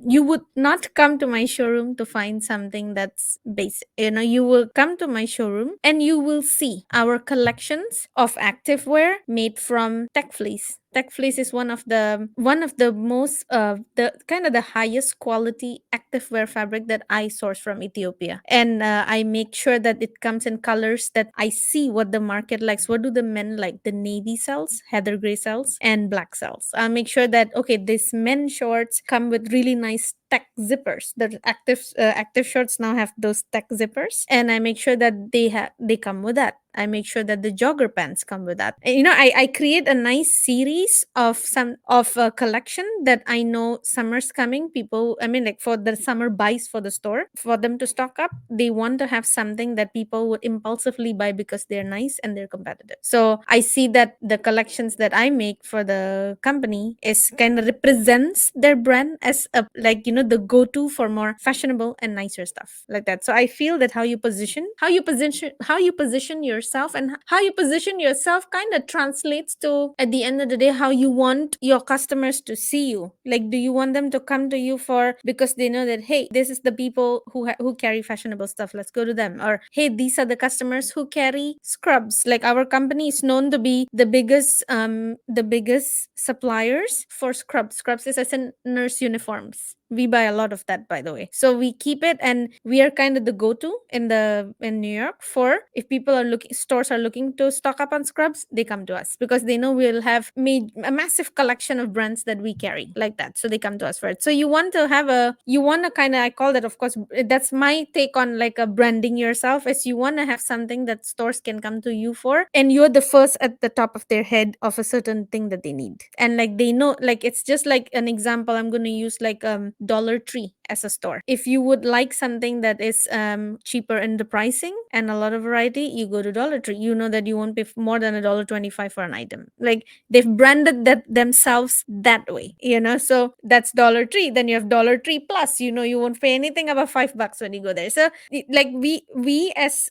you would not come to my showroom to find something that's basic. You will come to my showroom and you will see our collections of activewear made from tech fleece. Tech fleece is one of the most the kind of the highest quality activewear fabric that I source from Ethiopia, and I make sure that it comes in colors that I see what the market likes. What do the men like? The navy cells, heather gray cells, and black cells. I'll make sure that okay, these men shorts come with really nice tech zippers. The active shorts now have those tech zippers, and I make sure that they come with that. I make sure that the jogger pants come with that. And, I create a nice series of some of a collection that I know summer's coming. People, I mean, like for the summer buys for the store, for them to stock up, they want to have something that people would impulsively buy because they're nice and they're competitive. So I see that the collections that I make for the company is kind of represents their brand as a, like, the go-to for more fashionable and nicer stuff like that. So I feel that how you position yourself and how you position yourself kind of translates to, at the end of the day, how you want your customers to see you. Like, do you want them to come to you for because they know that, hey, this is the people who carry fashionable stuff, let's go to them, or hey, these are the customers who carry scrubs. Like, our company is known to be the biggest suppliers for scrubs is as in nurse uniforms. We buy a lot of that, by the way. So we keep it, and we are kind of the go-to in New York for if people are looking, stores are looking to stock up on scrubs, they come to us because they know we'll have made a massive collection of brands that we carry like that. So they come to us for it. So you want to kind of, I call that, of course, that's my take on like a branding yourself, is you want to have something that stores can come to you for, and you're the first at the top of their head of a certain thing that they need. And like they know, like it's just like an example I'm going to use, like Dollar Tree as a store. If you would like something that is cheaper in the pricing and a lot of variety, you go to Dollar Tree. You know that you won't pay more than $1.25 for an item. Like, they've branded that themselves that way, so that's Dollar Tree. Then you have Dollar Tree Plus. You won't pay anything above $5 when you go there. So like we as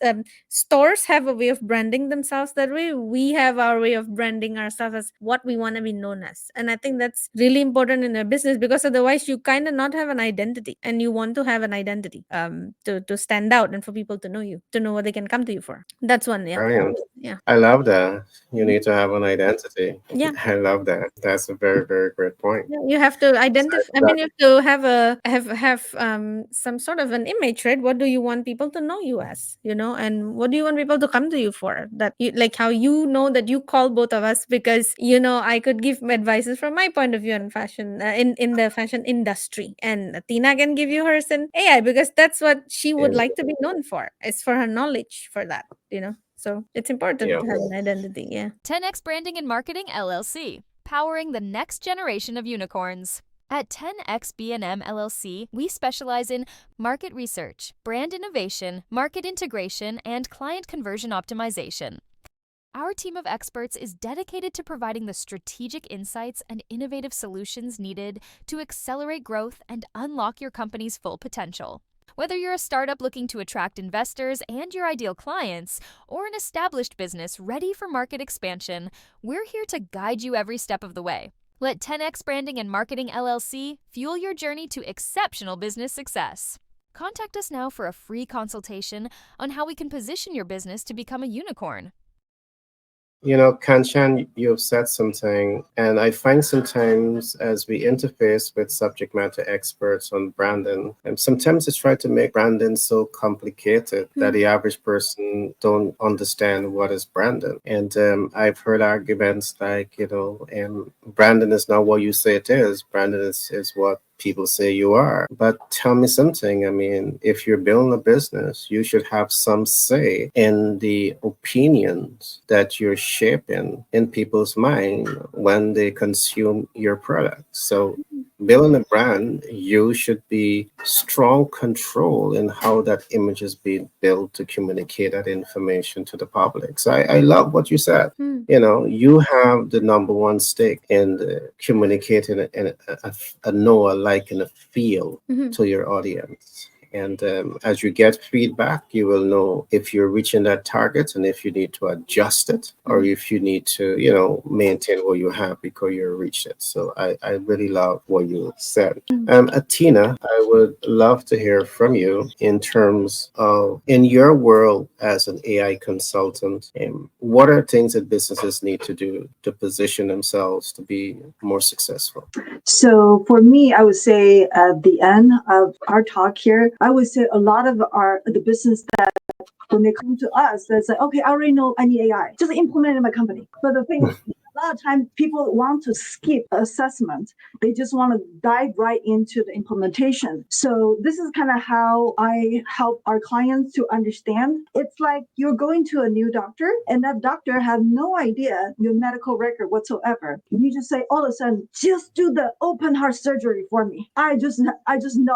stores have a way of branding themselves that way. We have our way of branding ourselves as what we want to be known as. And I think that's really important in a business, because otherwise you kind of not have an identity, and you want to have an identity to stand out and for people to know you, to know what they can come to you for. That's one. Yeah. Brilliant. Yeah. I love that. You need to have an identity. Yeah. I love that. That's a very, very great point. Yeah, you have to Besides identify. I that, mean, you have to have a some sort of an image, right? What do you want people to know you as, and what do you want people to come to you for? That you like how you know that you call both of us because I could give advices from my point of view on fashion in the fashion industry, and Tina can give you hers in AI because that's what she would and like to be known for. It's for her knowledge for that. So it's important yeah, to have an identity. Yeah. 10x Branding and Marketing LLC, powering the next generation of unicorns. At 10x B&M LLC, we specialize in market research, brand innovation, market integration, and client conversion optimization. Our team of experts is dedicated to providing the strategic insights and innovative solutions needed to accelerate growth and unlock your company's full potential. Whether you're a startup looking to attract investors and your ideal clients, or an established business ready for market expansion, we're here to guide you every step of the way. Let 10x Branding and Marketing LLC fuel your journey to exceptional business success. Contact us now for a free consultation on how we can position your business to become a unicorn. Kanchan, you've said something, and I find sometimes as we interface with subject matter experts on branding, and sometimes it's try to make branding so complicated that the average person don't understand what is branding. And I've heard arguments like, branding is not what you say it is. Branding is what people say you are. But tell me something. I mean, if you're building a business, you should have some say in the opinions that you're shaping in people's mind when they consume your product. So building a brand, you should be strong control in how that image is being built to communicate that information to the public. So I love what you said. You have the number one stake in communicating a know, a like, and a feel to your audience. And as you get feedback, you will know if you're reaching that target and if you need to adjust it or if you need to, maintain what you have because you reached it. So I really love what you said. Atina, I would love to hear from you in terms of in your world as an AI consultant, what are things that businesses need to do to position themselves to be more successful? So for me, I would say at the end of our talk here, I would say a lot of the business that when they come to us, they say, okay, I already know I need AI. Just implement it in my company. But the thing is, a lot of times people want to skip assessment. They just want to dive right into the implementation. So this is kind of how I help our clients to understand. It's like you're going to a new doctor and that doctor has no idea your medical record whatsoever. You just say all of a sudden, just do the open heart surgery for me. I just know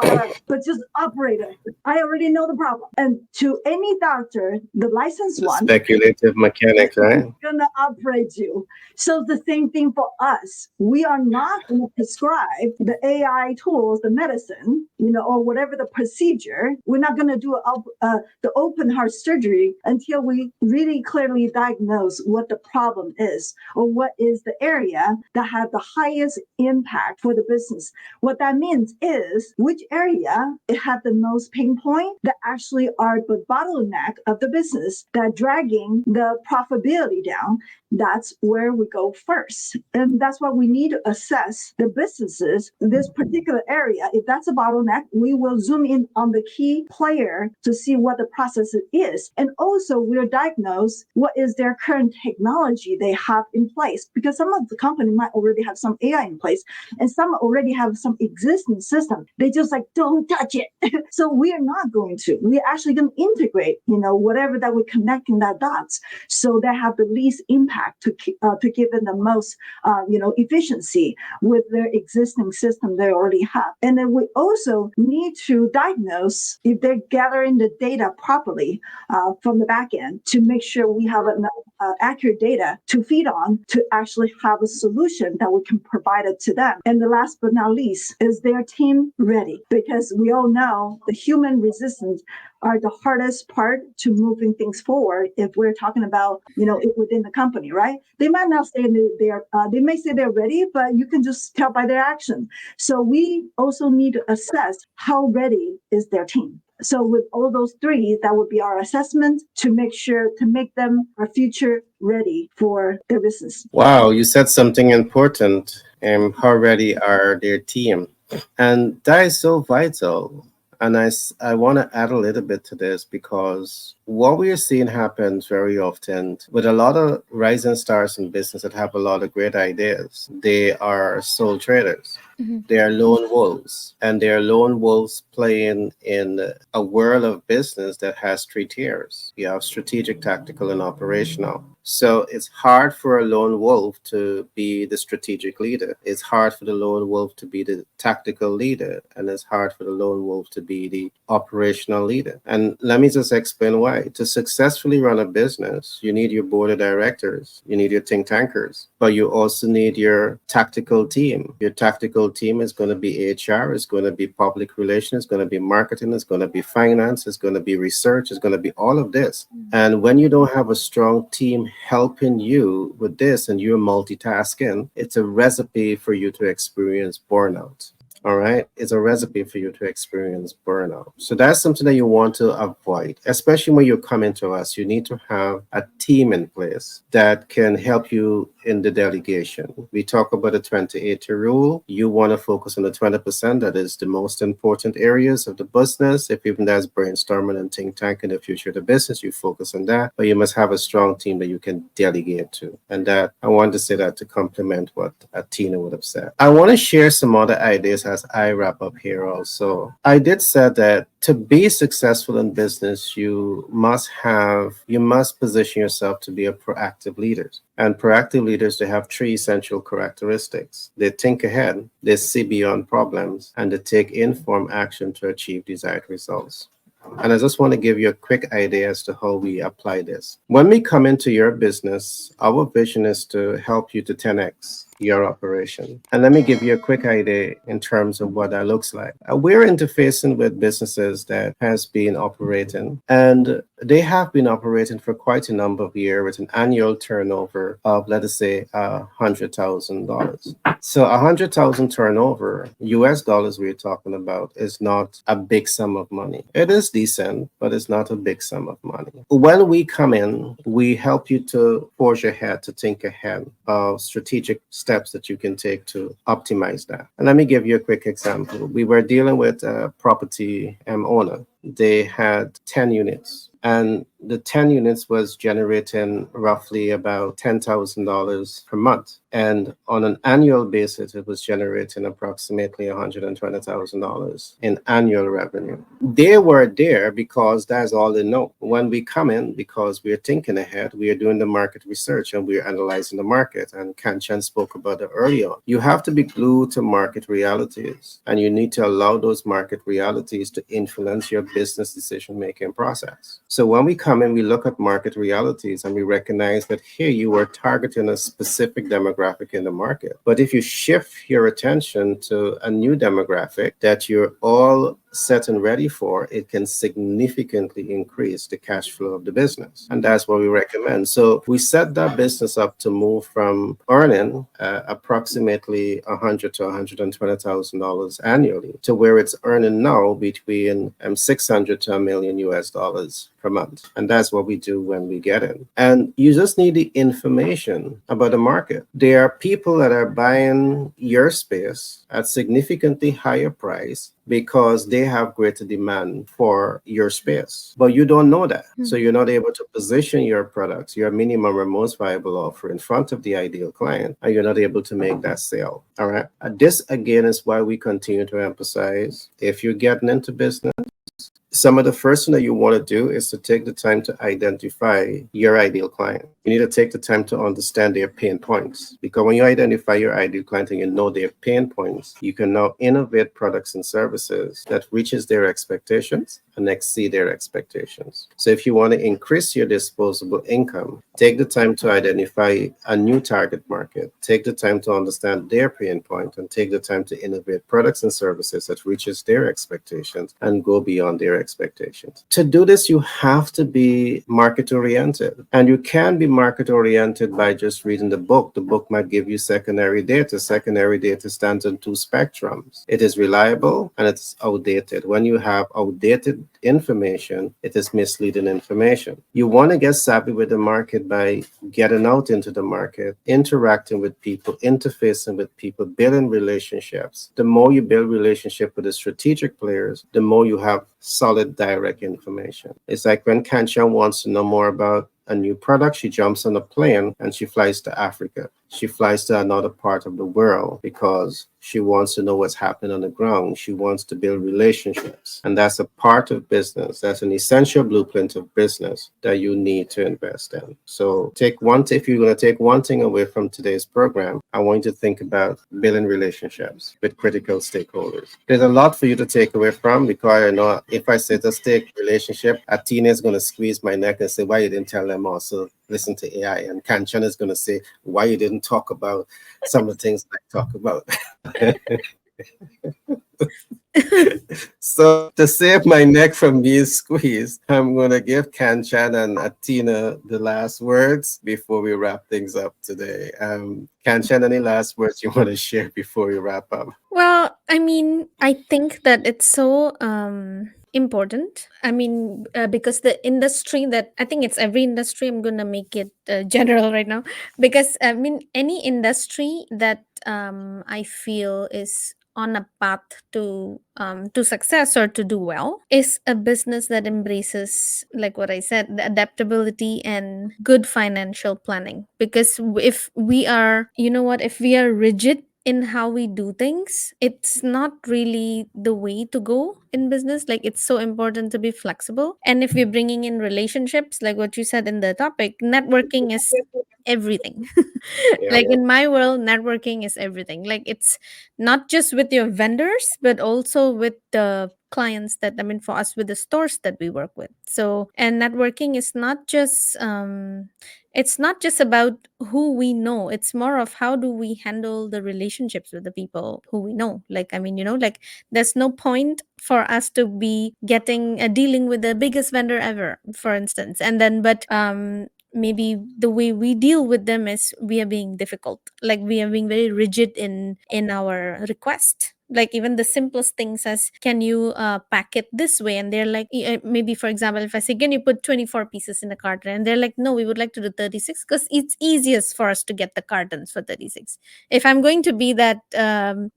how to, but just operate it. I already know the problem. And to any doctor, the licensed one, Speculative mechanics, right? gonna operate you. So the same thing for us. We are not going to prescribe the AI tools, the medicine, or whatever the procedure. We're not going to do the open heart surgery until we really clearly diagnose what the problem is or what is the area that has the highest impact for the business. What that means is which area it had the most pain point that actually are the bottleneck of the business that dragging the profitability down. That's where we go first. And that's why we need to assess the businesses, this particular area. If that's a bottleneck, we will zoom in on the key player to see what the process is. And also we'll diagnose what is their current technology they have in place. Because some of the company might already have some AI in place and some already have some existing system. They just like, don't touch it. So we are not going to. We're actually going to integrate, whatever that we're connecting that dots so they have the least impact to give them the most, efficiency with their existing system they already have. And then we also need to diagnose if they're gathering the data properly from the back end to make sure we have enough accurate data to feed on to actually have a solution that we can provide it to them. And the last but not least is their team ready? Because we all know the human resistance are the hardest part to moving things forward if we're talking about, it within the company, right? They might not say they may say they're ready, but you can just tell by their action. So we also need to assess how ready is their team. So with all those three, that would be our assessment to make sure to make them our future ready for their business. Wow, you said something important. How ready are their team? And that is so vital. And I want to add a little bit to this because what we are seeing happens very often with a lot of rising stars in business that have a lot of great ideas. They are sole traders. Mhm. They are lone wolves, and they are lone wolves playing in a world of business that has three tiers. You have strategic, tactical, and operational. So it's hard for a lone wolf to be the strategic leader. It's hard for the lone wolf to be the tactical leader, and it's hard for the lone wolf to be the operational leader. And let me just explain why. To successfully run a business, you need your board of directors, you need your think tankers, but you also need your tactical team. Your tactical team is going to be HR, it's going to be public relations, it's going to be marketing, it's going to be finance, it's going to be research, it's going to be all of this. And when you don't have a strong team helping you with this and you're multitasking, it's a recipe for you to experience burnout. All right. It's a recipe for you to experience burnout. So that's something that you want to avoid, especially when you come into us. You need to have a team in place that can help you in the delegation. We talk about the 20/80 rule. You want to focus on the 20% that is the most important areas of the business. If even that's brainstorming and think tank in the future of the business, you focus on that. But you must have a strong team that you can delegate to. And that I want to say that to complement what Tina would have said. I want to share some other ideas as I wrap up here also. I did say that to be successful in business, you must position yourself to be a proactive leader. And proactive leaders, they have three essential characteristics. They think ahead, they see beyond problems, and they take informed action to achieve desired results. And I just want to give you a quick idea as to how we apply this. When we come into your business, our vision is to help you to 10x your operation. And let me give you a quick idea in terms of what that looks like. We're interfacing with businesses that has been operating, and they have been operating for quite a number of years with an annual turnover of, let us say, $100,000. So 100,000 turnover, US dollars we're talking about, is not a big sum of money. It is decent, but it's not a big sum of money. When we come in, we help you to forge ahead, to think ahead of strategic steps that you can take to optimize that. And let me give you a quick example. We were dealing with a property owner. They had 10 units, and the 10 units was generating roughly about $10,000 per month. And on an annual basis, it was generating approximately $120,000 in annual revenue. They were there because that's all they know. When we come in, because we're thinking ahead, we are doing the market research and we're analyzing the market. And Kanchan spoke about it earlier. You have to be glued to market realities, and you need to allow those market realities to influence your business decision-making process. So when we come in, we look at market realities and we recognize that here you are targeting a specific demographic in the market. But if you shift your attention to a new demographic that you're all set and ready for, it can significantly increase the cash flow of the business. And that's what we recommend. So we set that business up to move from earning approximately $100,000 to $120,000 annually to where it's earning now between $600 to $1 million US dollars per month. And that's what we do when we get in. And you just need the information about the market. There are people that are buying your space at significantly higher price because they have greater demand for your space. But you don't know that. So you're not able to position your products, your minimum or most viable offer in front of the ideal client, and you're not able to make that sale. All right. This, again, is why we continue to emphasize if you're getting into business, some of the first thing that you want to do is to take the time to identify your ideal client. You need to take the time to understand their pain points, because when you identify your ideal client and you know their pain points, you can now innovate products and services that reaches their expectations and exceed their expectations. So if you want to increase your disposable income, take the time to identify a new target market, take the time to understand their pain point, and take the time to innovate products and services that reaches their expectations and go beyond their expectations. To do this, you have to be market oriented, and you can be market oriented by just reading the book. The book might give you secondary data. Secondary data stands on two spectrums. It is reliable and it's outdated. When you have outdated information, it is misleading information. You want to get savvy with the market by getting out into the market, interacting with people, interfacing with people, building relationships. The more you build relationship with the strategic players, the more you have solid direct information. It's like when Kanchan wants to know more about a new product, she jumps on a plane and she flies to Africa. She flies to another part of the world because she wants to know what's happening on the ground. She wants to build relationships. And that's a part of business. That's an essential blueprint of business that you need to invest in. So if you're going to take one thing away from today's program, I want you to think about building relationships with critical stakeholders. There's a lot for you to take away from, because I know if I say just take relationship, Athena is going to squeeze my neck and say, why you didn't tell them also listen to AI? And Kanchan is going to say, why you didn't talk about some of the things I talk about. So to save my neck from being squeezed, I'm going to give Kanchan and Athena the last words before we wrap things up today. Kanchan, any last words you want to share before we wrap up? Well, I mean, I think that it's so important. I mean, because the industry that I think it's every industry, I'm going to make it general right now, because I mean, any industry that I feel is on a path to success or to do well is a business that embraces, like what I said, the adaptability and good financial planning. Because if we are, you know what, if we are rigid in how we do things, it's not really the way to go in business. Like, it's so important to be flexible. And if we're bringing in relationships, like what you said in the topic, networking is everything. Yeah. Like in my world, networking is everything. Like, it's not just with your vendors, but also with the clients that, I mean, for us, with the stores that we work with. So, and networking is not just it's not just about who we know. It's more of how do we handle the relationships with the people who we know. Like, I mean, like, there's no point for us to be getting dealing with the biggest vendor ever, for instance, and then but maybe the way we deal with them is we are being difficult, like we are being very rigid in our request. Like, even the simplest things as, can you pack it this way? And they're like, maybe for example, if I say, can you put 24 pieces in a carton? And they're like, no, we would like to do 36 because it's easiest for us to get the cartons for 36. If I'm going to be that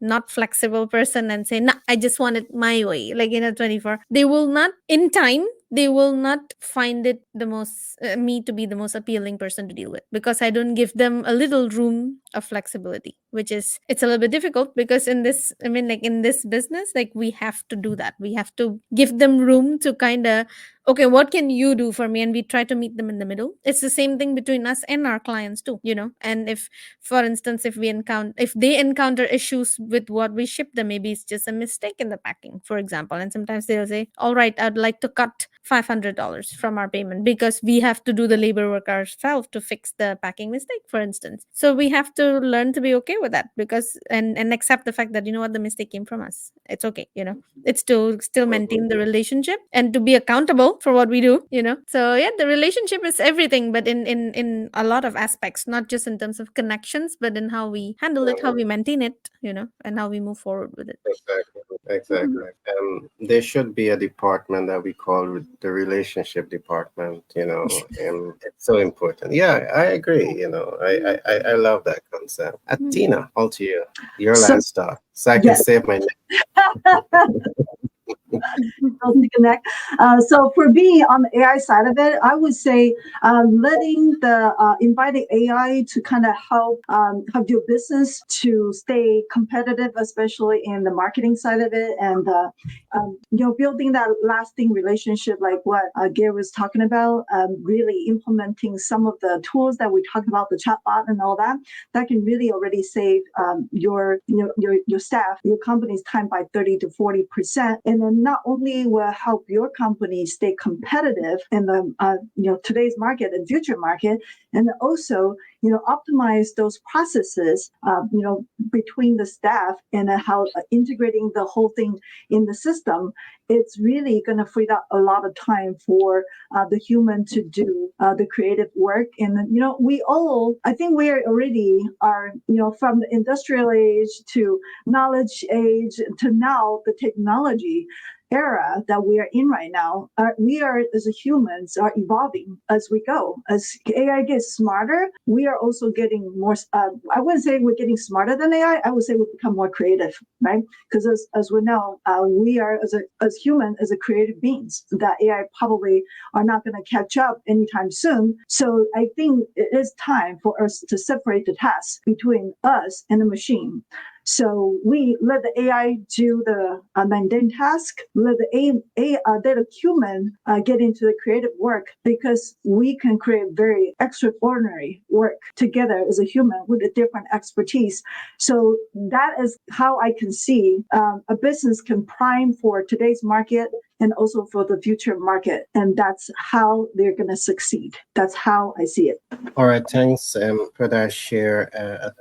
not flexible person and say, no, I just want it my way, like in a 24, they will not, in time, they will not find it the most me to be the most appealing person to deal with, because I don't give them a little room of flexibility, which is, it's a little bit difficult, because in this, I mean, like in this business, like we have to do that. We have to give them room to kind of, okay, what can you do for me? And we try to meet them in the middle. It's the same thing between us and our clients too, and if, for instance, if they encounter issues with what we ship them, maybe it's just a mistake in the packing, for example, and sometimes they'll say, all right, I'd like to cut $500 from our payment because we have to do the labor work ourselves to fix the packing mistake, for instance. So we have to learn to be okay with that, because and accept the fact that, you know what, the mistake came from us. It's okay. It's to still maintain the relationship and to be accountable for what we do. So yeah, the relationship is everything, but in a lot of aspects, not just in terms of connections, but in how we handle it, how we maintain it, and how we move forward with it. Exactly. Mhm. Exactly. There should be a department that we call the relationship department, and it's so important. Yeah, I agree. I love that concept. Mhm. Athena, all to you. Your So last thought. So I can yes. save my neck. Those to connect. So for me, on the AI side of it, I would say letting the inviting AI to kind of help your business to stay competitive, especially in the marketing side of it, and building that lasting relationship, like what Gary was talking about. Really implementing some of the tools that we talked about, the chatbot and all that, that can really already save your staff, your company's time by 30 to 40%, and then not only will help your company stay competitive in the today's market and future market, and also optimize those processes, between the staff and how integrating the whole thing in the system, it's really going to free up a lot of time for the human to do the creative work. And I think we already are, from the industrial age to knowledge age to now the technology era that we are in right now, we are as humans are evolving as we go. As AI gets smarter, we are also getting more. I wouldn't say we're getting smarter than AI. I would say we become more creative, right? Because as we know, we are as human as a creative beings. That AI probably are not going to catch up anytime soon. So I think it is time for us to separate the tasks between us and the machine. So we let the AI do the mundane task, let the human get into the creative work, because we can create very extraordinary work together as a human with a different expertise. So that is how I can see a business can prime for today's market and also for the future market. And that's how they're going to succeed. That's how I see it. All right, thanks for that share,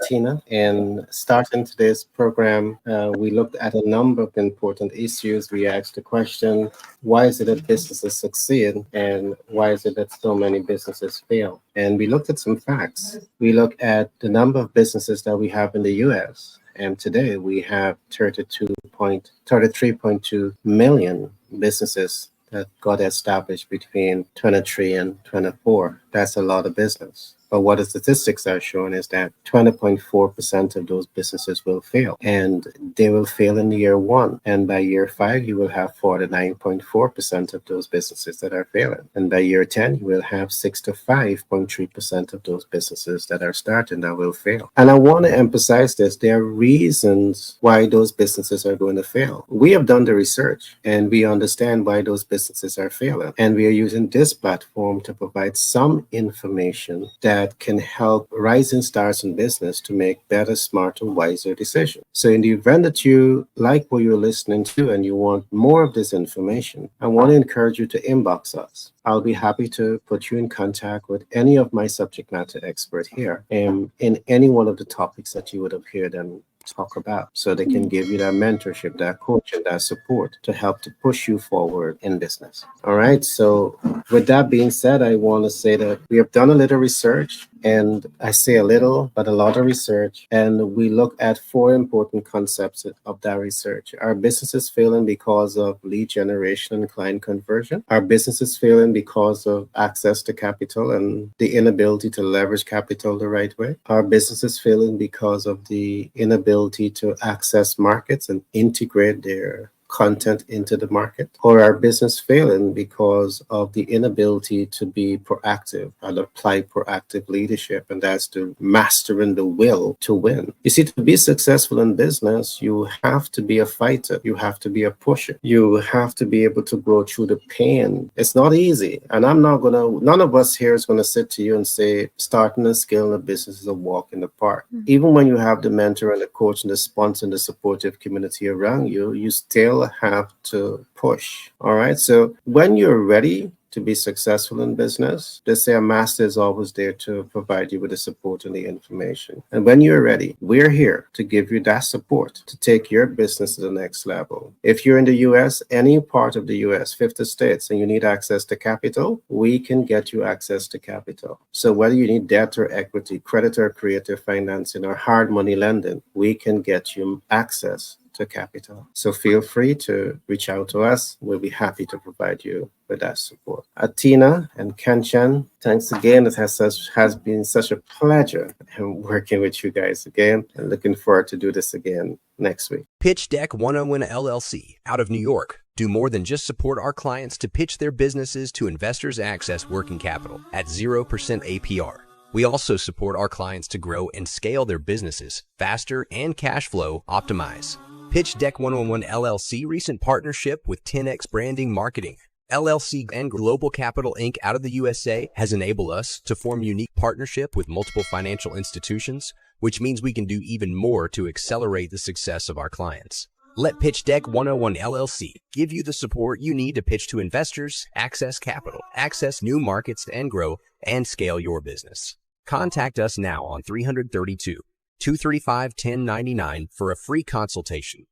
Tina. And starting today's program, we looked at a number of important issues. We asked the question, why is it that businesses succeed and why is it that so many businesses fail? And we looked at some facts. We looked at the number of businesses that we have in the US. And today we have 33.2 million businesses that got established between 23 and 24. That's a lot of business. But what the statistics are showing is that 20.4% of those businesses will fail. And they will fail in year one. And by year 5, you will have 49.4% of those businesses that are failing. And by year 10, you will have 65.3% of those businesses that are starting that will fail. And I want to emphasize this. There are reasons why those businesses are going to fail. We have done the research and we understand why those businesses are failing. And we are using this platform to provide some information that can help rising stars in business to make better, smarter, wiser decisions. So in the event that you like what you're listening to and you want more of this information, I want to encourage you to inbox us. I'll be happy to put you in contact with any of my subject matter experts here in any one of the topics that you would have heard them talk about, so they can give you that mentorship, that coaching, that support to help to push you forward in business. All right. So with that being said, I want to say that we have done a little research, and I say a little, but a lot of research. And we look at 4 important concepts of that research. Are businesses failing because of lead generation and client conversion? Are businesses failing because of access to capital and the inability to leverage capital the right way? Are businesses failing because of the inability to access markets and integrate their content into the market? Or our business failing because of the inability to be proactive and apply proactive leadership, and that's to mastering the will to win? You see, to be successful in business, you have to be a fighter. You have to be a pusher. You have to be able to go through the pain. It's not easy. And none of us here is going to sit to you and say, starting and scaling a business is a walk in the park. Even when you have the mentor and the coach and the sponsor and the supportive community around you, you still have to push. All right. So when you're ready to be successful in business, they say a master is always there to provide you with the support and the information. And when you're ready, we're here to give you that support to take your business to the next level. If you're in the US, any part of the US, 50 states, and you need access to capital, we can get you access to capital. So whether you need debt or equity, credit or creative financing, or hard money lending, we can get you access to capital. So feel free to reach out to us. We'll be happy to provide you with that support. Tina and Kanchan, thanks again. It has been such a pleasure working with you guys again, and looking forward to do this again next week. Pitch Deck 101 LLC out of New York do more than just support our clients to pitch their businesses to investors access working capital at 0% APR. We also support our clients to grow and scale their businesses faster and cash flow optimize. Pitch Deck 101 LLC recent partnership with 10X Branding Marketing LLC and Global Capital Inc. out of the USA has enabled us to form unique partnership with multiple financial institutions, which means we can do even more to accelerate the success of our clients. Let Pitch Deck 101 LLC give you the support you need to pitch to investors, access capital, access new markets, and grow and scale your business. Contact us now on 332 235 1099 for a free consultation.